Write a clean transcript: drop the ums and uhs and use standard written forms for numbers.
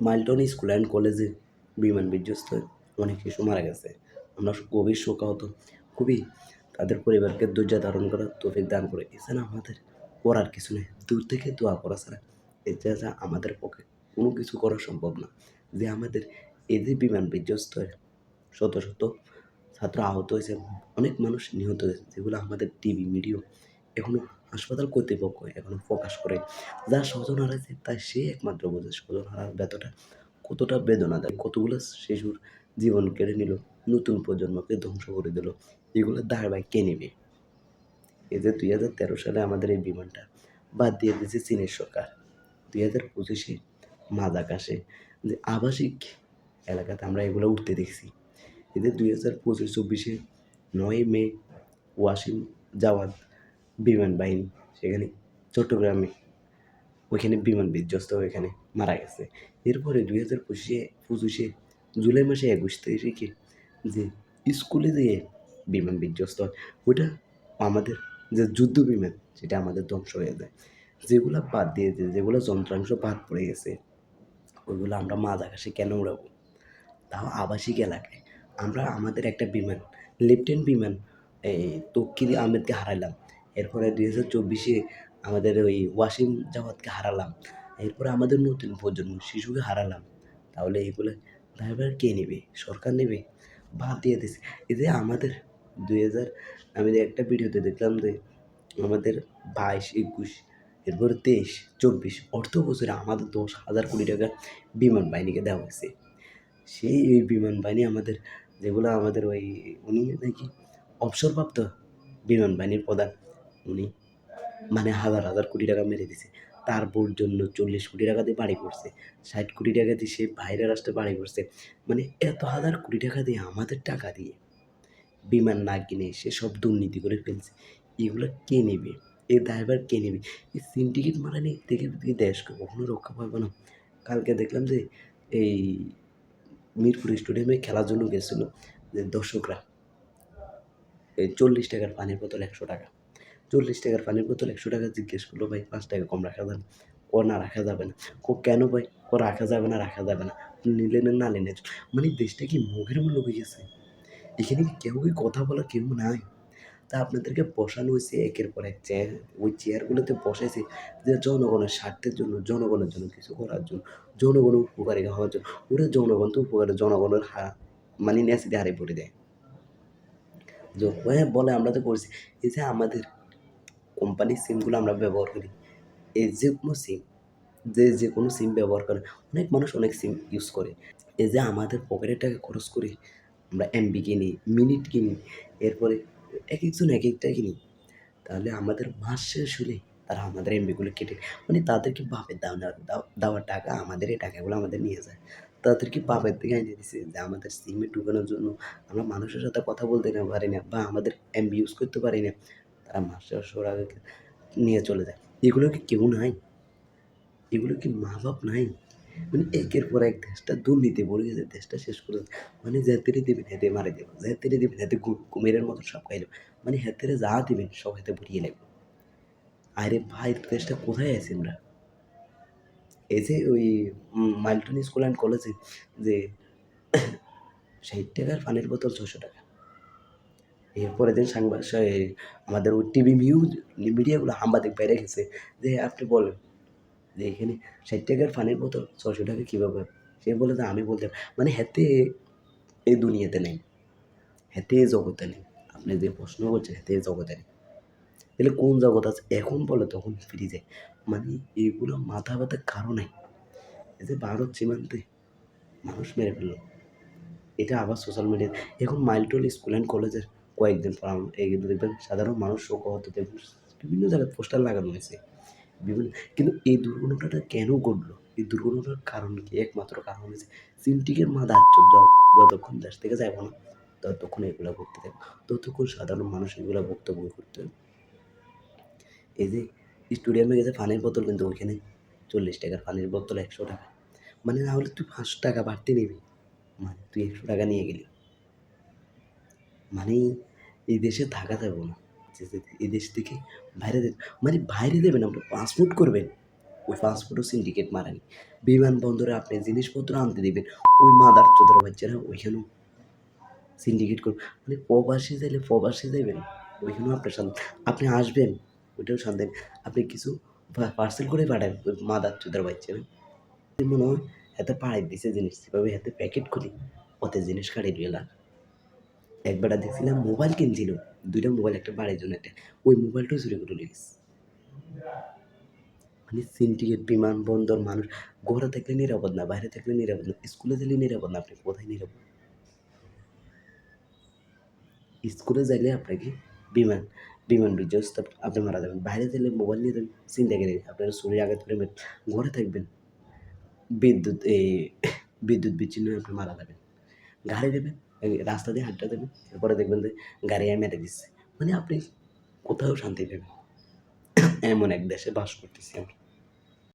মাইলটন school and কলেজে বিমান বিধ্বস্ত হয়ে অনেক শিশু মারা গেছে। আমরা গভীর শোকাহত, খুবই তাদের পরিবারকে ধৈর্য ধারণ করার তৌফিক দান করে। এছাড়া আমাদের করার কিছু নেই, দূর থেকে দোয়া করা ছাড়া এছাড়া আমাদের পক্ষে কোনো কিছু করা সম্ভব না। যে আমাদের এই যে বিমান বিধ্বস্ত হয়ে শত শত ছাত্র আহত হয়েছে, অনেক মানুষ নিহত হয়েছে, যেগুলো আমাদের টিভি মিডিয়া এখনো হাসপাতাল কর্তৃপক্ষ এখনো প্রকাশ করে। যার স্বজন হারাইছে তাই সে একমাত্র বোঝে স্বজন হারার ব্যথাটা কতটা বেদনাদায়ক, কতগুলো শিশুর জীবন কেড়ে নিল, নতুন প্রজন্মকে ধ্বংস করে দিল। এগুলোর দায়ভার কে নেবে? এই যে 2013 সালে আমাদের এই বিমানটা বাদ দিয়ে দিয়েছে চীনের সরকার, 2025-এ মাঝ আকাশে যে আবাসিক এলাকাতে আমরা এগুলো উঠতে দেখছি। এদের 2025-24-এ 9 মে ওয়াসিম জাওয়াদ বিমান বাহিনী সেখানে চট্টগ্রামে ওইখানে বিমান বিধ্বস্ত হয়ে এখানে মারা গেছে। এরপরে 2025-এ জুলাই মাসে 21 তারিখে যে স্কুলে যেয়ে বিমান বিধ্বস্ত হয়, ওইটা আমাদের যে যুদ্ধ বিমান সেটা আমাদের ধ্বংস হয়ে যায়। যেগুলা বাদ দিয়ে যেগুলো যন্ত্রাংশ বাদ পড়ে গেছে ওইগুলো আমরা মাঝ আকাশে কেন উড়াবো, তাও আবাসিক এলাকায়? আমরা আমাদের একটা বিমান, লেফটেন্যান্ট বিমান এই তৌকির আহমেদকে হারাইলাম। এরপরে 2024-এ আমাদের ওই ওয়াসিম জাওয়াদকে হারালাম। এরপরে আমাদের নতুন প্রজন্ম শিশুকে হারালাম। তাহলে এগুলো দায়ভার কে নেবে? সরকার নেবে? বাদ দিয়ে দিছে। এই যে আমাদের 2000, আমি একটা ভিডিওতে দেখলাম যে আমাদের 22-21, এরপরে 23-24 অর্থ বছরে আমাদের 10,000 কোটি টাকা বিমান বাহিনীকে দেওয়া হয়েছে। সেই এই বিমান বাহিনী আমাদের, যেগুলো আমাদের ওই উনি নাকি অবসরপ্রাপ্ত বিমান বাহিনীর প্রধান, উনি মানে হাজার হাজার কোটি টাকা মেরে দিছে। তার বোর জন্য 40 কোটি টাকা দিয়ে বাড়ি করছে, 60 কোটি টাকা দিয়ে সে বাইরের রাষ্ট্রে বাড়ি করছে। মানে এত হাজার কোটি টাকা দিয়ে আমাদের টাকা দিয়ে বিমান না কিনে সে সব দুর্নীতি করে ফেলছে। এগুলো কে নেবে? এর দায়ভার কে নেবে? এই সিন্ডিকেট মারানি থেকে দেশকে কখনো রক্ষা পাবে না। কালকে দেখলাম যে এই মিরপুর স্টেডিয়ামে খেলার জন্য গেছিলো যে দর্শকরা, এই 40 টাকার পানির বোতল 100 টাকা, 40 টাকার পানির বোতল 100 টাকা জিজ্ঞেস করলো, ভাই 5 টাকা কম রাখা যাবে? ও না, রাখা যাবে না। ও কেন ভাই? ও রাখা যাবে না, রাখা যাবে না, নিলে নেন, না নিলে। মানে দেশটা কি মুখের মূল্য হয়ে গেছে? এখানে কি কেউ কি কথা বলার কেউ নাই? তা আপনাদেরকে বসানো হয়েছে একের পর এক চেয়ার, ওই চেয়ারগুলোতে বসাইছে যে জনগণের স্বার্থের জন্য, জনগণের জন্য কিছু করার জন্য, জনগণের উপকারী হওয়ার জন্য। ওরা জনগণ তো উপকারে জনগণের মানে নেচে হারে পড়ে দেয়। হ্যাঁ বলে আমরা তো করছি। এই যে আমাদের কোম্পানির সিমগুলো আমরা ব্যবহার করি, এই যে কোনো সিম, যে কোনো সিম ব্যবহার করে, অনেক মানুষ অনেক সিম ইউজ করে। এই যে আমাদের পকেটের টাকা খরচ করি, আমরা এমবি কিনি, মিনিট কিনি, এরপরে একেকজন একেকটা কিনি। তাহলে আমাদের মাস শেষ হলে তারা আমাদের এমবিগুলো কেটে, মানে তাদেরকে বাপের দেওয়ার টাকা আমাদের, এই টাকাগুলো আমাদের নিয়ে যায়। তাদেরকে বাপের থেকে এনে দিছে যে আমাদের সিমে ঢুকানোর জন্য আমরা মানুষের সাথে কথা বলতে না পারি না বা আমাদের এমবি ইউজ করতে পারি না, তারা মাস শেষ হওয়ার আগে নিয়ে চলে যায়। এগুলো কি কেউ নাই? এগুলো কি মা বাপ নাই? মানে একের পর এক দেশটা দুর্নীতি ভরে গেছে, দেশটা শেষ করে মানে যেতেরে দিবেন হেতে মারে দেবো, যেতেরে দিবেন হেতে কুমিরের মতো সব খাইলো, মানে হেতেরে যা দিবেন সব হেতে ভরিয়ে নেব। আরে ভাই, দেশটা কোথায় আছি আমরা? এই যে ওই মাইলটন স্কুল অ্যান্ড কলেজে যে 60 টাকার পানির বোতল 600 টাকা। এরপরে দিন আমাদের ওই টিভি মিডিয়াগুলো সাংবাদিক বাইরে গেছে যে আপনি বলেন যে এখানে 60 টাকার পানির বোতল 600 টাকা কীভাবে? সে বলে যে আমি বলতে, মানে হেতে এই দুনিয়াতে নেই, হেতে এই জগতে নেই। আপনি যে প্রশ্ন করছেন হেতে এই জগতে নেই, তাহলে কোন জগৎ আছে? এখন বলে তখন ফিরে যায়। মানে এগুলো মাথা ব্যথার কারণে এই যে ভারত সীমান্তে মানুষ মেরে ফেললো, এটা আবার সোশ্যাল মিডিয়া। এখন মাইলটন স্কুল অ্যান্ড কলেজের কয়েকদিন পর এই দেখবেন সাধারণ মানুষ শোকাহত দেখবেন বিভিন্ন জায়গায় পোস্টার লাগানো হয়েছে বিভিন্ন। কিন্তু এই দুর্ঘটনাটা কেন ঘটলো? এই দুর্ঘটনার কারণ কি? একমাত্র কারণ হচ্ছে সিন্ডিকেট মাদাচ্ছ। যতক্ষণ দেশ থেকে যাবো না ততক্ষণ এগুলো করতে থাকবে, ততক্ষণ সাধারণ মানুষ এগুলো বক্তব্য করতে হবে। এই যে স্টেডিয়ামে গেছে পানির বোতল, কিন্তু ওইখানে 40 টাকার পানির বোতল 100 টাকা। মানে না হলে তুই 5 টাকা বাড়তে নিবি, মানে তুই 100 টাকা নিয়ে গেলি, মানে এই দেশে থাকা যাবে না। এই দেশ থেকে বাইরে মানে বাইরে দেবেন, আপনি পাসপোর্ট করবেন, ওই পাসপোর্টও সিন্ডিকেট মারেনি। বিমানবন্দরে আপনি জিনিসপত্র আনতে দিবেন, ওই মাদার চোদার বাচ্চারা ওইখানেও সিন্ডিকেট করবে। মানে প্রবাসী যাইলে প্রবাসী যাইবেন, ওইখানেও আপনার সাথে আপনি আসবেন, ওইটাও শান্তি। আপনি কিছু পার্সেল করে পাঠান, ওই মাদার চোদার বাচ্চারা মনে হয় এত পাড়াই দিছে জিনিস, এভাবে হাতে প্যাকেট খুলি ওতে জিনিস কাটে গেলাম। একবার দেখছিলাম মোবাইল কিনছিল, দুইটা মোবাইল, একটা বাড়ির জন্য একটা, ওই মোবাইলটাও চুরি করে নিয়ে গেছে। মানে সিন্ডিকেট বিমানবন্দর মানুষ ঘরে থাকলে নিরাপদ না, বাইরে থাকলে নিরাপদ না, স্কুলে গেলে নিরাপদ না, আপনি কোথায় নিরাপদ? স্কুলে যাইলে আপনাকে বিমান বিমান বিধ্বস্ত আপনি মারা যাবেন, বাইরে গেলে মোবাইল নিয়ে যাবেন, চিন্তা করে আপনার শরীর আঘাত করবেন, ঘরে থাকবেন বিদ্যুৎ বিচ্ছিন্ন হয়ে আপনি মারা যাবেন। গাড়ি দেবেন, এই রাস্তা দিয়ে হাঁটতে দেবেন, এরপরে দেখবেন যে গাড়ি মেরে দিচ্ছে। মানে আপনি কোথাও শান্তি পাবেন। এমন এক দেশে বাস করতেছি আমরা।